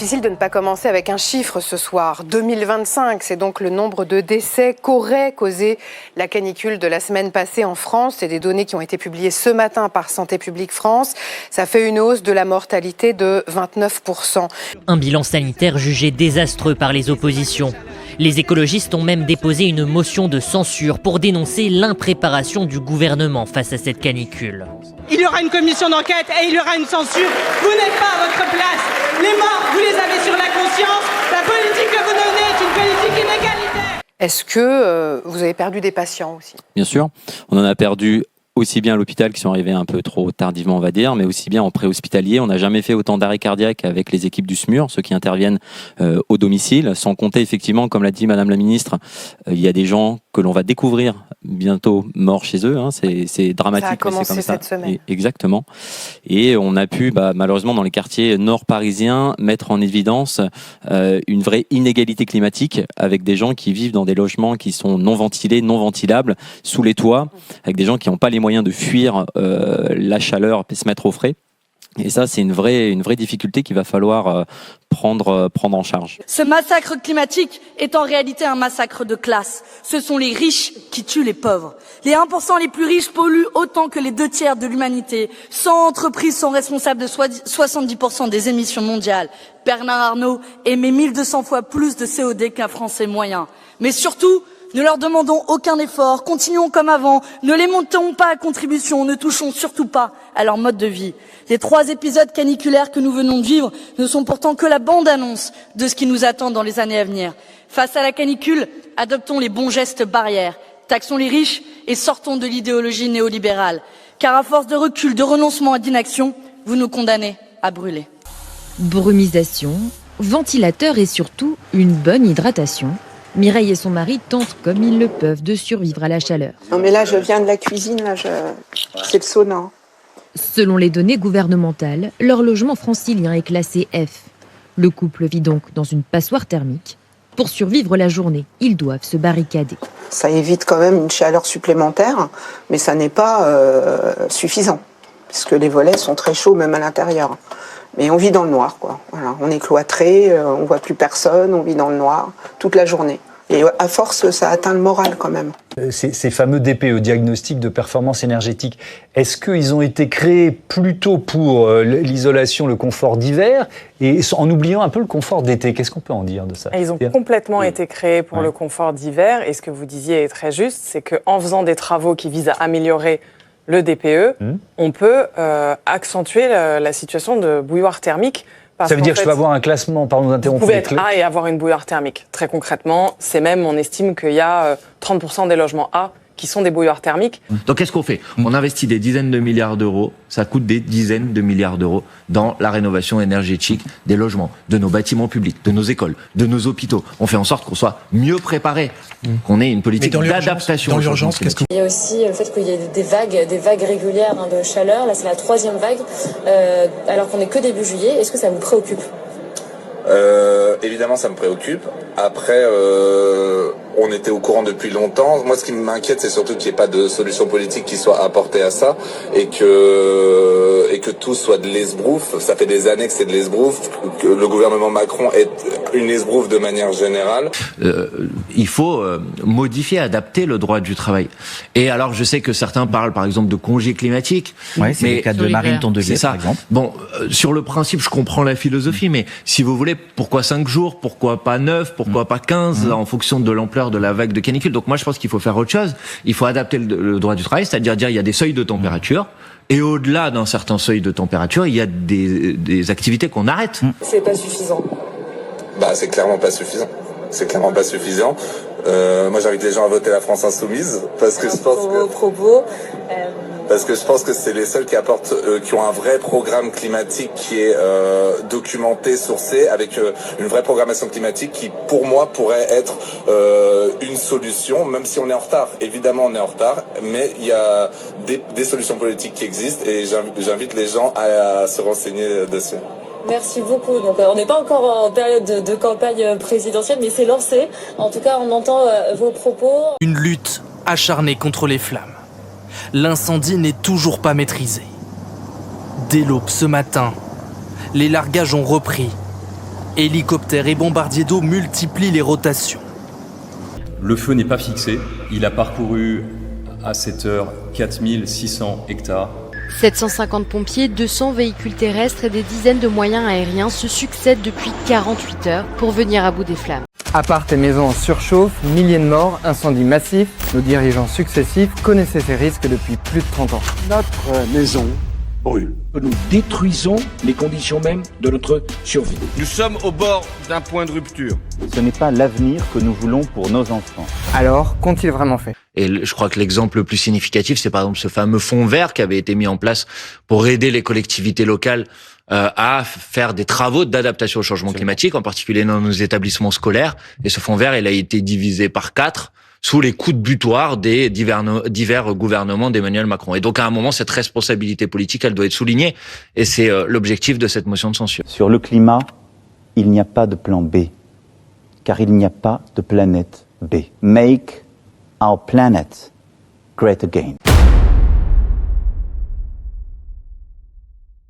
Difficile de ne pas commencer avec un chiffre ce soir. 2025, c'est donc le nombre de décès qu'aurait causé la canicule de la semaine passée en France. C'est des données qui ont été publiées ce matin par Santé publique France. Ça fait une hausse de la mortalité de 29%. Un bilan sanitaire jugé désastreux par les oppositions. Les écologistes ont même déposé une motion de censure pour dénoncer l'impréparation du gouvernement face à cette canicule. Il y aura une commission d'enquête et il y aura une censure. Vous n'êtes pas à votre place. Les morts, vous les avez sur la conscience. La politique que vous menez est une politique inégalitaire. Est-ce que vous avez perdu des patients aussi ? Bien sûr, on en a perdu aussi bien à l'hôpital qui sont arrivés un peu trop tardivement, on va dire, mais aussi bien en préhospitalier. On n'a jamais fait autant d'arrêts cardiaques avec les équipes du SMUR, ceux qui interviennent au domicile, sans compter effectivement, comme l'a dit Madame la Ministre, il y a des gens que l'on va découvrir bientôt morts chez eux. C'est dramatique. Ça a commencé comme cette semaine. Exactement. Et on a pu, malheureusement, dans les quartiers nord parisiens, mettre en évidence une vraie inégalité climatique avec des gens qui vivent dans des logements qui sont non ventilés, non ventilables, sous les toits, avec des gens qui n'ont pas les moyens de fuir la chaleur et se mettre au frais. Et ça, c'est une vraie difficulté qu'il va falloir prendre en charge. Ce massacre climatique est en réalité un massacre de classe. Ce sont les riches qui tuent les pauvres. Les 1% les plus riches polluent autant que les 2/3 de l'humanité. 100 entreprises sont responsables de 70% des émissions mondiales. Bernard Arnault émet 1200 fois plus de CO2 qu'un Français moyen. Mais surtout, ne leur demandons aucun effort, continuons comme avant, ne les montons pas à contribution, ne touchons surtout pas à leur mode de vie. Les 3 épisodes caniculaires que nous venons de vivre ne sont pourtant que la bande-annonce de ce qui nous attend dans les années à venir. Face à la canicule, adoptons les bons gestes barrières, taxons les riches et sortons de l'idéologie néolibérale. Car à force de recul, de renoncement et d'inaction, vous nous condamnez à brûler. Brumisation, ventilateur et surtout une bonne hydratation. Mireille et son mari tentent comme ils le peuvent de survivre à la chaleur. Non mais là je viens de la cuisine, c'est le sauna. Selon les données gouvernementales, leur logement francilien est classé F. Le couple vit donc dans une passoire thermique. Pour survivre la journée, ils doivent se barricader. Ça évite quand même une chaleur supplémentaire, mais ça n'est pas suffisant. Parce que les volets sont très chauds même à l'intérieur. Mais on vit dans le noir, quoi. Voilà, on est cloîtré, on voit plus personne, on vit dans le noir toute la journée. Et à force, ça atteint le moral quand même. Ces fameux DPE, diagnostics de performance énergétique, est-ce qu'ils ont été créés plutôt pour l'isolation, le confort d'hiver, et en oubliant un peu le confort d'été? Qu'est-ce qu'on peut en dire de ça? Ils ont complètement été créés pour le confort d'hiver, et ce que vous disiez est très juste, c'est qu'en faisant des travaux qui visent à améliorer le DPE, on peut accentuer la situation de bouilloire thermique. Ça veut dire que je peux avoir un classement, pardon d'interrompre. Vous pouvez être A et avoir une bouilloire thermique. Très concrètement, c'est même, on estime qu'il y a 30% des logements A qui sont des bouilloires thermiques. Donc qu'est-ce qu'on fait? On investit des dizaines de milliards d'euros, ça coûte des dizaines de milliards d'euros dans la rénovation énergétique des logements, de nos bâtiments publics, de nos écoles, de nos hôpitaux. On fait en sorte qu'on soit mieux préparé, qu'on ait une politique d'adaptation. Dans l'urgence, qu'est-ce que... Il y a aussi le fait qu'il y ait des vagues régulières de chaleur. Là, c'est la 3e vague, alors qu'on n'est que début juillet. Est-ce que ça vous préoccupe ? Évidemment, ça me préoccupe. Après, on était au courant depuis longtemps. Moi, ce qui m'inquiète, c'est surtout qu'il n'y ait pas de solution politique qui soit apportée à ça et que tout soit de l'esbrouf. Ça fait des années que c'est de l'esbrouf, que le gouvernement Macron est une esbrouf de manière générale. Il faut modifier, adapter le droit du travail. Et alors, je sais que certains parlent, par exemple, de congés climatiques. Oui, c'est le cas de Marine Tondelier, par exemple. Bon, sur le principe, je comprends la philosophie, mais si vous voulez, pourquoi 5 jours? Pourquoi pas 9? Pourquoi pas 15? En fonction de l'ampleur de la vague de canicule. Donc moi, je pense qu'il faut faire autre chose. Il faut adapter le droit du travail, c'est-à-dire dire il y a des seuils de température. Et au-delà d'un certain seuil de température, il y a des activités qu'on arrête. C'est pas suffisant. C'est clairement pas suffisant. C'est clairement pas suffisant. Moi, j'invite les gens à voter la France Insoumise parce que je pense que... Parce que je pense que c'est les seuls qui apportent, qui ont un vrai programme climatique qui est documenté, sourcé, avec une vraie programmation climatique qui, pour moi, pourrait être une solution, même si on est en retard. Évidemment, on est en retard, mais il y a des solutions politiques qui existent et j'invite les gens à se renseigner dessus. Merci beaucoup. Donc, on n'est pas encore en période de campagne présidentielle, mais c'est lancé. En tout cas, on entend vos propos. Une lutte acharnée contre les flammes. L'incendie n'est toujours pas maîtrisé. Dès l'aube ce matin, les largages ont repris Hélicoptères et bombardiers d'eau multiplient les rotations. Le feu n'est pas fixé. Il a parcouru à cette heure 4600 hectares. 750 pompiers, 200 véhicules terrestres et des dizaines de moyens aériens se succèdent depuis 48 heures pour venir à bout des flammes. Appart et maisons en surchauffe, milliers de morts, incendies massifs. Nos dirigeants successifs connaissaient ces risques depuis plus de 30 ans. Notre maison brûle. Nous détruisons les conditions mêmes de notre survie. Nous sommes au bord d'un point de rupture. Ce n'est pas l'avenir que nous voulons pour nos enfants. Alors, qu'ont-ils vraiment fait ? Et je crois que l'exemple le plus significatif, c'est par exemple ce fameux fonds vert qui avait été mis en place pour aider les collectivités locales à faire des travaux d'adaptation au changement climatique, en particulier dans nos établissements scolaires. Et ce fonds vert, il a été divisé par 4 sous les coups de butoir des divers gouvernements d'Emmanuel Macron. Et donc, à un moment, cette responsabilité politique, elle doit être soulignée. Et c'est l'objectif de cette motion de censure. Sur le climat, il n'y a pas de plan B, car il n'y a pas de planète B. Make our planet great again.